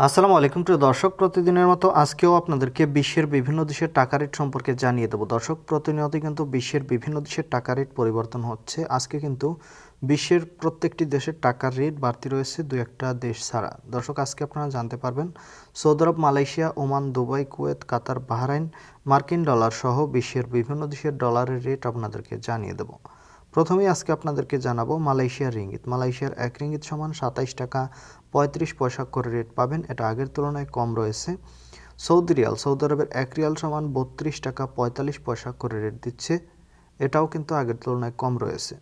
আসসালামু আলাইকুম প্রিয় দর্শক, প্রতিদিনের মতো আজকেও আপনাদেরকে বিশ্বের বিভিন্ন দেশের টাকা রেট সম্পর্কে জানিয়ে দেবো। দর্শক, প্রতিনিয়তই কিন্তু বিশ্বের বিভিন্ন দেশের টাকা রেট পরিবর্তন হচ্ছে। আজকে কিন্তু বিশ্বের প্রত্যেকটি দেশের টাকার রেট বাড়তি রয়েছে, দু একটা দেশ ছাড়া। দর্শক, আজকে আপনারা জানতে পারবেন সৌদি আরব, মালয়েশিয়া, ওমান, দুবাই, কুয়েত, কাতার, বাহরাইন, মার্কিন ডলার সহ বিশ্বের বিভিন্ন দেশের ডলারের রেট আপনাদেরকে জানিয়ে দেবো। প্রথমেই আজকে আপনাদেরকে জানাবো মালয়েশিয়ার রিঙ্গিত। মালয়েশিয়ার এক রিঙ্গিত সমান 27 টাকা 35 পয়সা করে রেট পাবেন, এটা আগের তুলনায় কম রয়েছে। সৌদি রিয়াল, সৌদি আরবের এক রিয়াল সমান 32 টাকা 45 পয়সা করে রেট দিচ্ছে, এটাও কিন্তু আগের তুলনায় কম রয়েছে।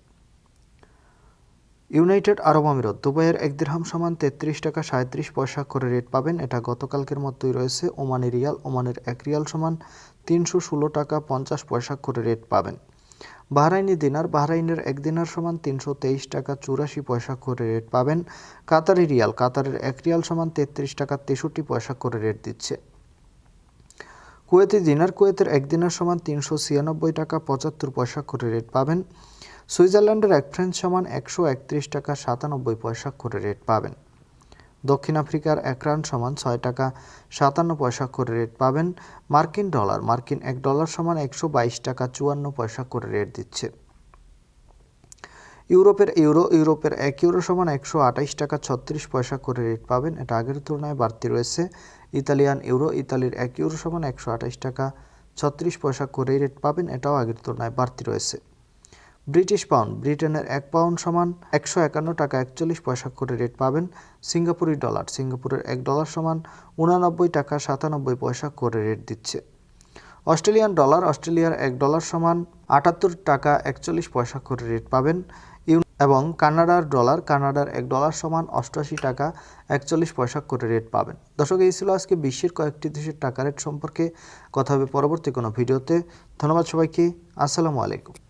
ইউনাইটেড আরব আমিরাত, দুবাইয়ের এক দিরহাম সমান 33 টাকা 37 পয়সা করে রেট পাবেন, এটা গতকালকের মতোই রয়েছে। ওমানি রিয়াল, ওমানের এক রিয়াল সমান 316 টাকা 50 পয়সা করে রেট পাবেন। বাহরাইনি দিনার, বাহরাইনের এক দিনার সমান 323 টাকা 84 পয়সা করে রেট পাবেন। কাতারি রিয়াল, কাতারের এক রিয়াল সমান 33 টাকা 63 পয়সা করে রেট দিচ্ছে। কুয়েতি দিনার, কুয়েতের এক দিনার সমান 396 টাকা 75 পয়সা করে রেট পাবেন। সুইজারল্যান্ডের এক ফ্রেঞ্চ সমান 131 টাকা 97 পয়সা করে রেট পাবেন। দক্ষিণ আফ্রিকার এক রান সমান 6 টাকা 57 পয়সা করে রেট পাবেন। মার্কিন ডলার, মার্কিন এক ডলার সমান 122 টাকা 54 পয়সা করে রেট দিচ্ছে। ইউরোপের ইউরো, ইউরোপের এক ইউরো সমান 128 টাকা 36 পয়সা করে রেট পাবেন, এটা আগের তুলনায় বাড়তি রয়েছে। ইতালিয়ান ইউরো, ইতালির এক ইউরো সমান 128 টাকা 36 পয়সা করে রেট পাবেন, এটাও আগের তুলনায় বাড়তি রয়েছে। ব্রিটিশ পাউন্ড, ব্রিটেনের এক পাউন্ড সমান 151 টাকা 41 পয়সা করে রেট পাবেন। সিঙ্গাপুরি ডলার, সিঙ্গাপুরের এক ডলার সমান 89 টাকা 97 পয়সা করে রেট দিচ্ছে। অস্ট্রেলিয়ান ডলার, অস্ট্রেলিয়ার এক ডলার সমান 78 টাকা 41 পয়সা করে রেট পাবেন। এবং কানাডার ডলার, কানাডার এক ডলার সমান 88 টাকা 41 পয়সা করে রেট পাবেন। দর্শক, এই ছিল আজকে বিশ্বের কয়েকটি দেশের টাকা রেট সম্পর্কে। কথা হবে পরবর্তী কোনো ভিডিওতে। ধন্যবাদ সবাইকে। আসসালামু আলাইকুম।